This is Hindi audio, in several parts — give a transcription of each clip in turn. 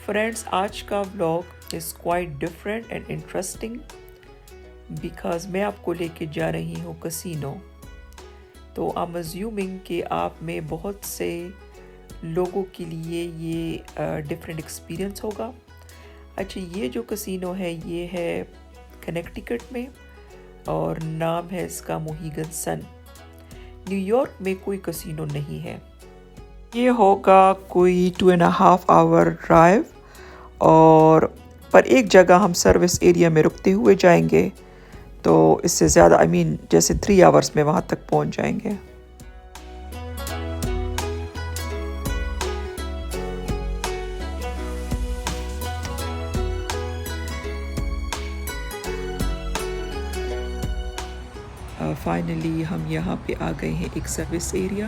फ्रेंड्स, आज का vlog is quite different and interesting because मैं आपको लेके जा रही हूँ कसिनो। तो आई एम अज्यूमिंग कि आप में बहुत से लोगों के लिए ये डिफरेंट एक्सपीरियंस होगा। अच्छा, ये जो कसिनो है ये है कनेक्टिकट में और नाम है इसका मोहीगन सन। न्यूयॉर्क में कोई कसिनो नहीं है। ये होगा कोई 2.5 आवर ड्राइव और पर एक जगह हम सर्विस एरिया में रुकते हुए जाएंगे, तो इससे ज़्यादा जैसे 3 आवर्स में वहाँ तक पहुँच जाएंगे। फाइनली हम यहाँ पे आ गए हैं एक service area.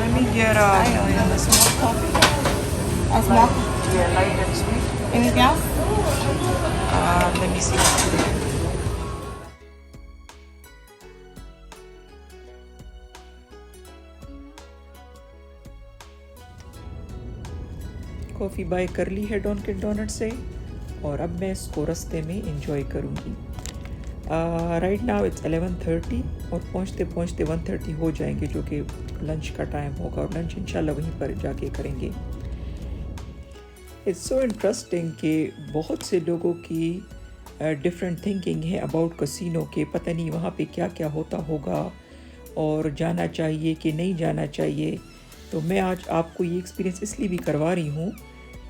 Let me get a small coffee. A small? Yeah, light and sweet. Anything else? Let me see. Coffee buy कर ली है डॉनकिन डोनट से और अब मैं इसको रास्ते में इंजॉय करूँगी। राइट नाउ इट्स 11:30 और पहुँचते पहुँचते 1:30 हो जाएंगे, जो कि लंच का टाइम होगा और लंच इंशाल्लाह वहीं पर जाके करेंगे। इट्स सो इंटरेस्टिंग कि बहुत से लोगों की डिफरेंट थिंकिंग है अबाउट कसिनो के। पता नहीं वहाँ पे क्या क्या होता होगा और जाना चाहिए कि नहीं जाना चाहिए। तो मैं आज आपको ये एक्सपीरियंस इसलिए भी करवा रही हूँ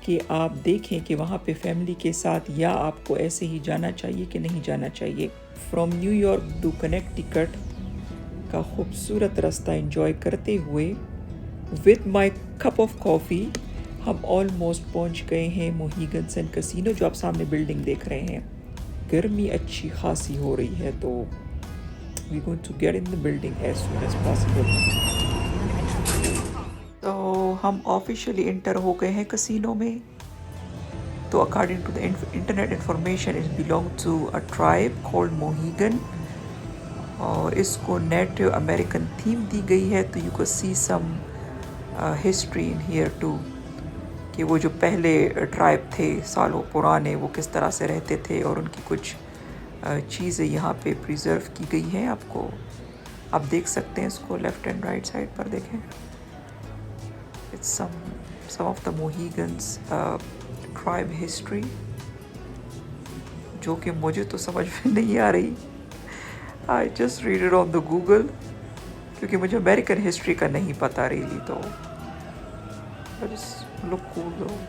कि आप देखें कि वहाँ पे फैमिली के साथ या आपको ऐसे ही जाना चाहिए कि नहीं जाना चाहिए। फ्रॉम न्यूयॉर्क टू कनेक्टिकट का खूबसूरत रास्ता एंजॉय करते हुए with my cup of coffee हम ऑलमोस्ट पहुँच गए हैं मोहीगन सन कसिनो, जो आप सामने बिल्डिंग देख रहे हैं। गर्मी अच्छी खासी हो रही है, तो we going to get in the building as soon as possible. तो हम ऑफिशियली इंटर हो गए हैं कसिनो में। तो according to the internet information it belong to a tribe called Mohegan और इसको नेटिव अमेरिकन थीम दी गई है। तो you can see some history in here too कि वो जो पहले ट्राइब थे सालों पुराने, वो किस तरह से रहते थे और उनकी कुछ चीज़ें यहाँ पे प्रिजर्व की गई हैं। आपको आप देख सकते हैं इसको लेफ़्ट एंड राइट साइड पर देखें। It's some of the Mohegans tribe history, जो कि मुझे तो समझ में नहीं आ रही। I just read it on the Google क्योंकि मुझे अमेरिकन हिस्ट्री का नहीं पता really। तो but it's look cool though,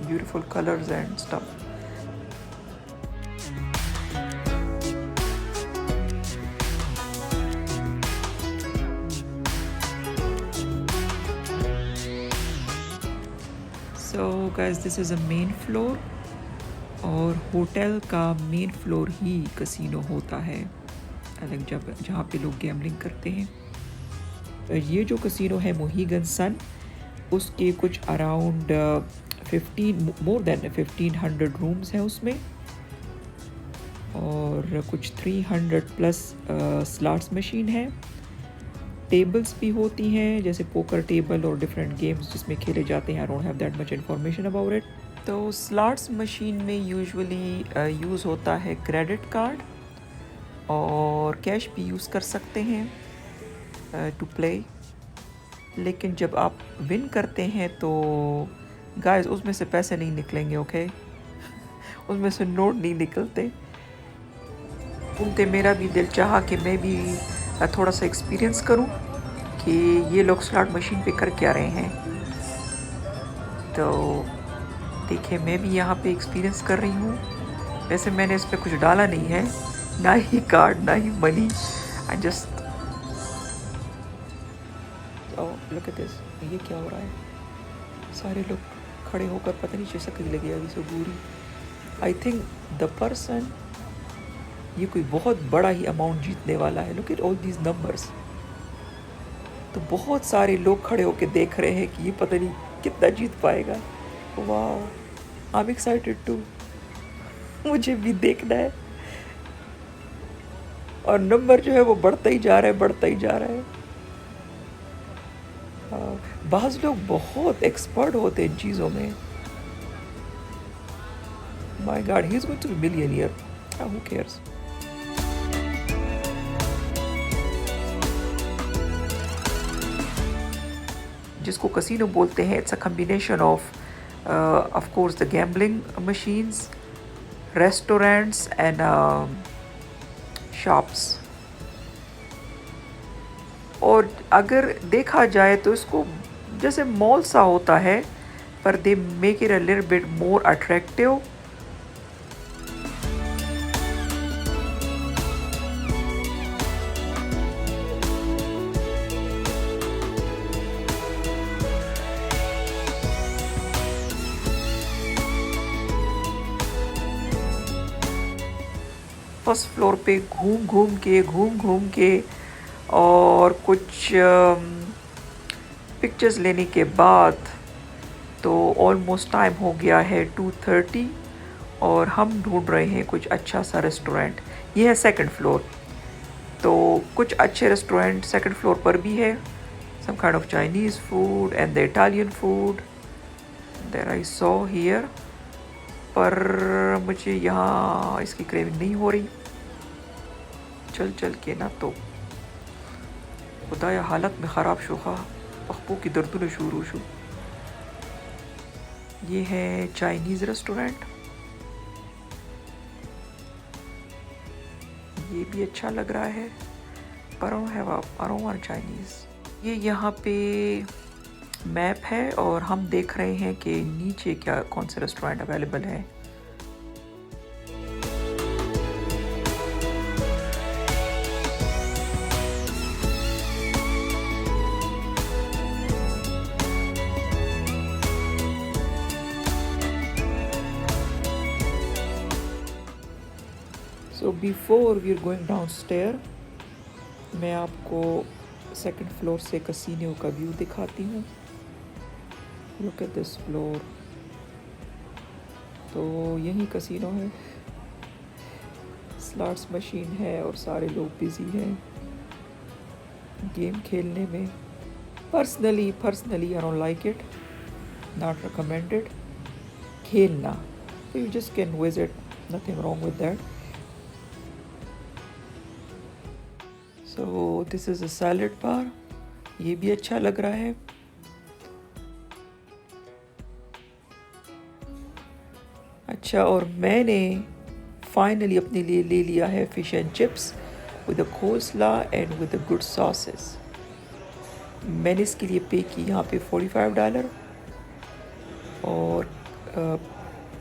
beautiful colors and stuff. So guys, this is a main floor और होटल का मेन फ्लोर ही कसिनो होता है, अलग जहाँ पे लोग गैम्बलिंग करते हैं। ये जो कसिनो है मोहीगन सन, उसके कुछ अराउंड 15 more than 1500 रूम्स हैं उसमें और कुछ 300 प्लस स्लॉट्स मशीन है। टेबल्स भी होती हैं जैसे पोकर टेबल और डिफरेंट गेम्स जिसमें खेले जाते हैं। I don't have that much information about it. तो स्लॉट्स मशीन में यूजुअली यूज़ होता है क्रेडिट कार्ड और कैश भी यूज़ कर सकते हैं टू प्ले। लेकिन जब आप विन करते हैं तो गाइस उसमें से पैसे नहीं निकलेंगे, ओके? उसमें से नोट नहीं निकलते। उनते मेरा भी दिल चाहा कि मैं भी थोड़ा सा एक्सपीरियंस करूं कि ये लोग स्लॉट मशीन पे कर क्या रहे हैं। तो देखिए, मैं भी यहाँ पे एक्सपीरियंस कर रही हूँ। वैसे मैंने इस पर कुछ डाला नहीं है, ना ही कार्ड ना ही money. I just look at this. ये क्या हो रहा है? सारे लोग खड़े होकर पता नहीं जैसा कहीं लगे अभी से बुरी। आई थिंक द पर्सन, ये कोई बहुत बड़ा ही अमाउंट जीतने वाला है। Look at all these numbers. तो बहुत सारे लोग खड़े होकर देख रहे हैं कि ये पता नहीं कितना जीत पाएगा। वाह, आई एम एक्साइटेड टू। मुझे भी देखना है। और नंबर जो है वो बढ़ता ही जा रहा है, बढ़ता ही जा रहा है। बाज़ लोग बहुत एक्सपर्ट होते हैं इन चीज़ों में। My god, he is going to be millionaire, who cares. जिसको कसिनो बोलते हैं, it's a combination of course the gambling machines, restaurants and shops. और अगर देखा जाए तो इसको जैसे मॉल सा होता है, पर they make it a little bit more attractive. First floor पे घूम घूम के और कुछ पिक्चर्स लेने के बाद तो ऑलमोस्ट टाइम हो गया है 2:30 और हम ढूंढ रहे हैं कुछ अच्छा सा रेस्टोरेंट। ये है सेकंड फ्लोर, तो कुछ अच्छे रेस्टोरेंट सेकंड फ्लोर पर भी है। Some kind of Chinese food and the Italian food that I saw here, पर मुझे यहाँ इसकी क्रेविंग नहीं हो रही। चल चल के ना तो खुदाया हालत में ख़राब शुखा पख्पू की दर्दुन शुरू शु। ये है चाइनीज़ रेस्टोरेंट, ये भी अच्छा लग रहा है, पर आई डोंट वांट चाइनीज़। ये यहाँ पे मैप है और हम देख रहे हैं कि नीचे क्या कौन से रेस्टोरेंट अवेलेबल है। So before we are going downstair, मैं आपको सेकंड फ्लोर से कसिनो का व्यू दिखाती हूँ। Look at this floor. तो यही कसिनो है, स्लॉट्स मशीन है और सारे लोग बिजी हैं गेम खेलने में। Personally I don't like it, not recommended खेलना। तो you just can visit, nothing wrong with that. So this is a salad bar, ये भी अच्छा लग रहा है। अच्छा, और मैंने फाइनली अपने लिए ले लिया है fish and chips with a coleslaw and with a good sauces. मैंने इसके लिए पे की यहाँ पे $45 और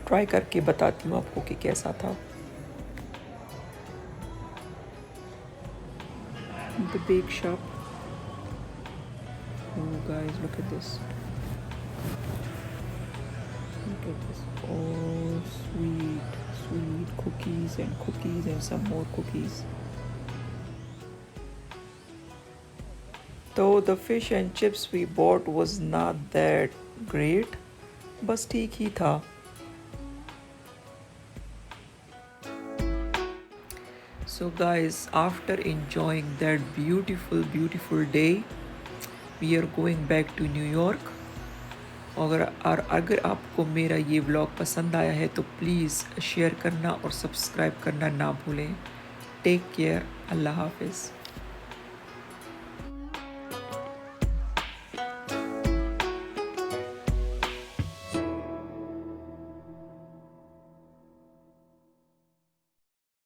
ट्राई करके बताती हूँ आपको कि कैसा था। The bake shop. Oh guys, look at this. Look at this. Oh, sweet cookies and some more cookies. So the fish and chips we bought was not that great, बस ठीक ही था। So guys, after enjoying that beautiful day, we are going back to New York. अगर आपको मेरा ये व्लॉग पसंद आया है तो प्लीज़ शेयर करना और सब्सक्राइब करना ना भूलें। टेक केयर, अल्लाह हाफिज़।